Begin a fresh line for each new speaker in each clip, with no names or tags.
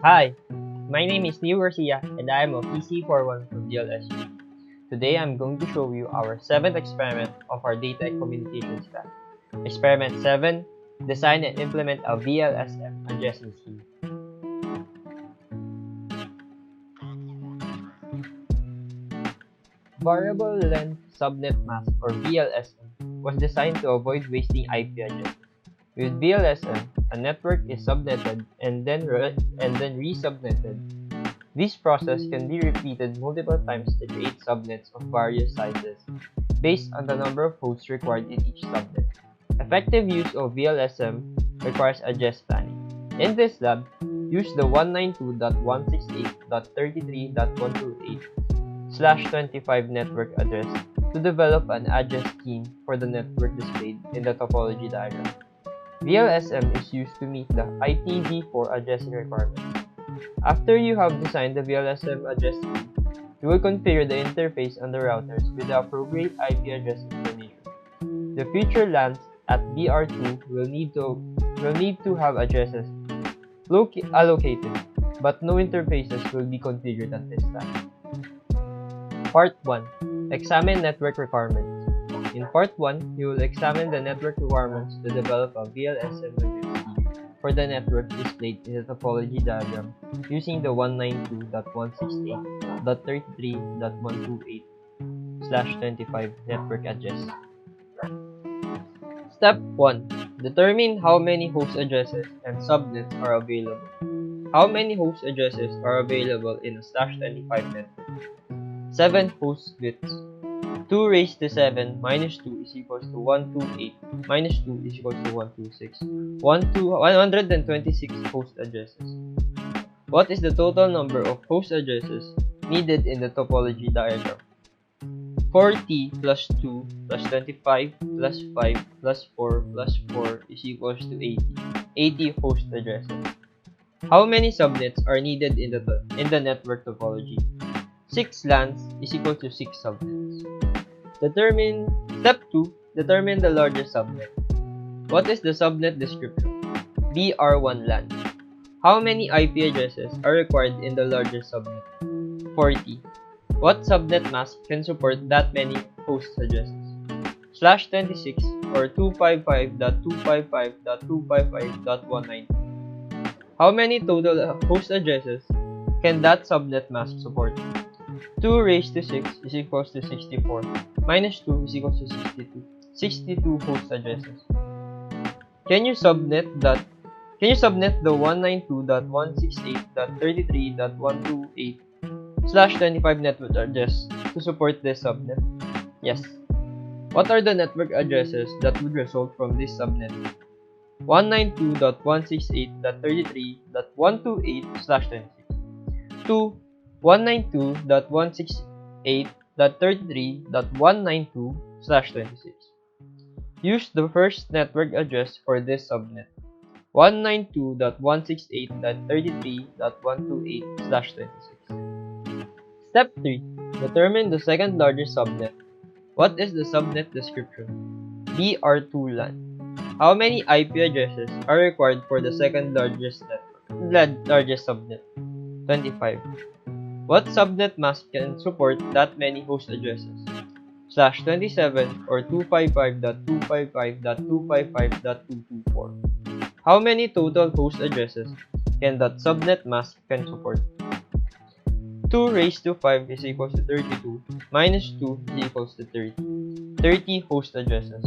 Hi, my name is Neo Garcia and I am a PC41 from Vlsm. Today I'm going to show you our 7th experiment of our data and communications lab. Experiment 7, Design and implement a Vlsm adjacency. Variable length subnet mask or Vlsm was designed to avoid wasting IP addresses. With Vlsm, a network is subnetted and then resubnetted. This process can be repeated multiple times to create subnets of various sizes, based on the number of hosts required in each subnet. Effective use of Vlsm requires address planning. In this lab, use the 192.168.33.128/25 network address to develop an address scheme for the network displayed in the topology diagram. Vlsm is used to meet the IPv4 addressing requirements. After you have designed the Vlsm address scheme, you will configure the interface on the routers with the appropriate IP address information. The future LANs at BR2 will need to have addresses allocated, but no interfaces will be configured at this time. Part 1. Examine network requirements. In Part 1, you will examine the network requirements to develop a Vlsm address scheme for the network displayed in the topology diagram using the 192.168.33.128/25 network address. Step 1. Determine how many host addresses and subnets are available. How many host addresses are available in a /25 network? 7 host bits. 2 raised to 7 minus 2 is equals to 128 minus 2 is equals to 126. 126 host addresses. What is the total number of host addresses needed in the topology diagram? 40 plus 2 plus 25 plus 5 plus 4 plus 4 is equals to 80. 80 host addresses. How many subnets are needed in the network topology? 6 LANs is equal to 6 subnets. Step 2. Determine the largest subnet. What is the subnet description? BR1 LAN. How many IP addresses are required in the largest subnet? 40. What subnet mask can support that many host addresses? /26 or 255.255.255.192. How many total host addresses can that subnet mask support? 2 raised to 6 is equals to 64. Minus 2 is equals to 62. 62 host addresses. Can you subnet the 192.168.33.128/25 network address to support this subnet? Yes. What are the network addresses that would result from this subnet? 192.168.33.128/26. 2. 192.168.33.192/26. Use the first network address for this subnet. 192.168.33.128/26. Step 3. Determine the second largest subnet. What is the subnet description? BR2 LAN. How many IP addresses are required for the second largest subnet? 25. What subnet mask can support that many host addresses? /27 or 255.255.255.224. How many total host addresses can that subnet mask can support? 2 raised to 5 is equals to 32 minus 2 is equals to 30. 30 host addresses.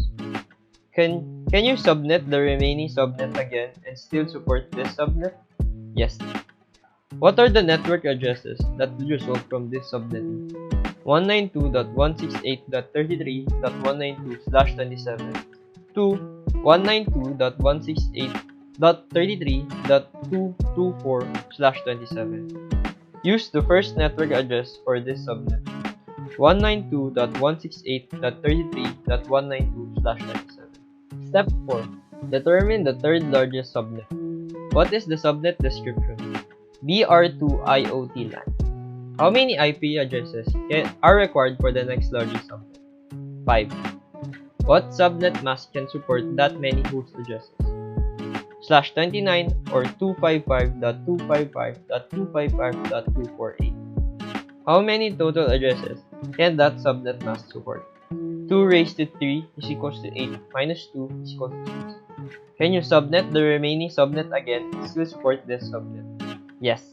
Can you subnet the remaining subnet again and still support this subnet? Yes. What are the network addresses that will result from this subnetting? 192.168.33.192/27. 2. 192.168.33.224/27. Use the first network address for this subnet. 192.168.33.192/27. Step 4. Determine the third largest subnet. What is the subnet description? BR2 IoT LAN. How many IP addresses are required for the next largest subnet? 5. What subnet mask can support that many host addresses? /29 or 255.255.255.248. How many total addresses can that subnet mask support? 2 raised to 3 is equals to 8 minus 2 is equal to 6. Can you subnet the remaining subnet again and still support this subnet? Yes.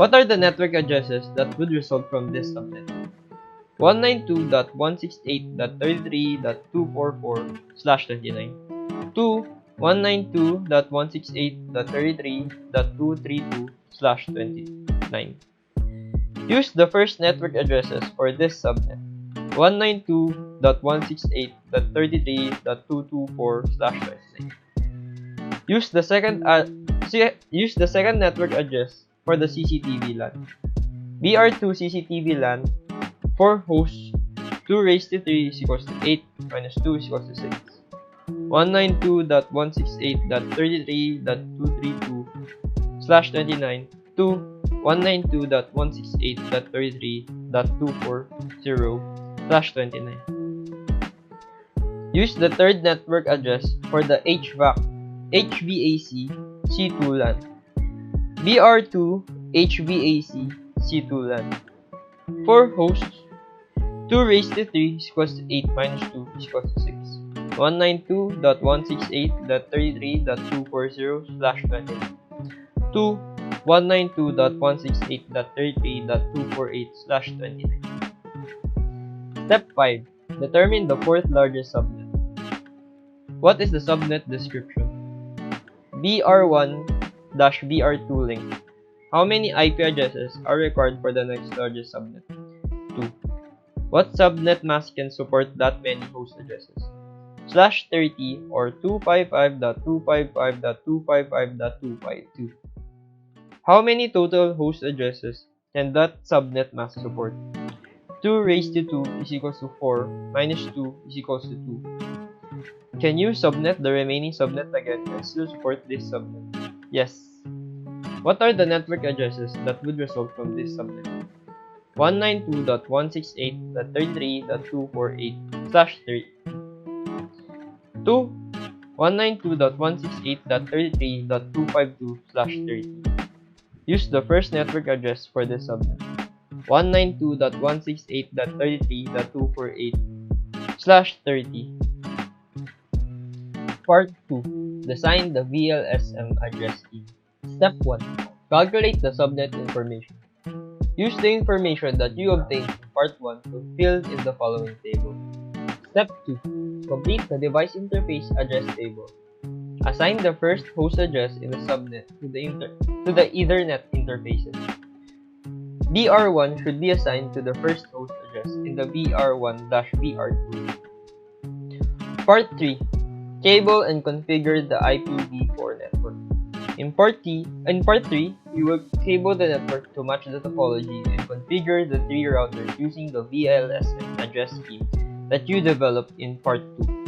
What are the network addresses that would result from this subnet? 192.168.33.244/29. 2. 192.168.33.232/29. Use the first network addresses for this subnet. 192.168.33.224/29. Use the second network address for the CCTV LAN. BR2 CCTV LAN 4 hosts 2 raised to 3 is equals to 8 minus 2 is equals to 6. 192.168.33.232/29 to 192.168.33.240/29. Use the third network address for the HVAC C2 LAN. BR2 HVAC C2 LAN 4 hosts 2 raised to 3 is equals to 8 minus 2 is equals to 6. 192.168.33.240/29 to 192.168.33.248/29. Step 5. Determine the fourth largest subnet. What is the subnet description? BR1-BR2 link. How many IP addresses are required for the next largest subnet? 2. What subnet mask can support that many host addresses? /30 or 255.255.255.252. How many total host addresses can that subnet mask support? 2 raised to 2 is equals to 4 minus 2 is equals to 2. Can you subnet the remaining subnet again and still support this subnet? Yes. What are the network addresses that would result from this subnet? 192.168.33.248/30. 2. 192.168.33.252/30. Use the first network address for this subnet. 192.168.33.248/30. Part 2. Design the Vlsm address scheme. Step 1. Calculate the subnet information. Use the information that you obtained in Part 1 to fill in the following table. Step 2. Complete the device interface address table. Assign the first host address in the subnet to the Ethernet interfaces. BR1 should be assigned to the first host address in the BR1-BR2. Part 3. Cable and configure the IPv4 network. In Part 3, you will cable the network to match the topology and configure the 3 routers using the Vlsm address scheme that you developed in Part 2.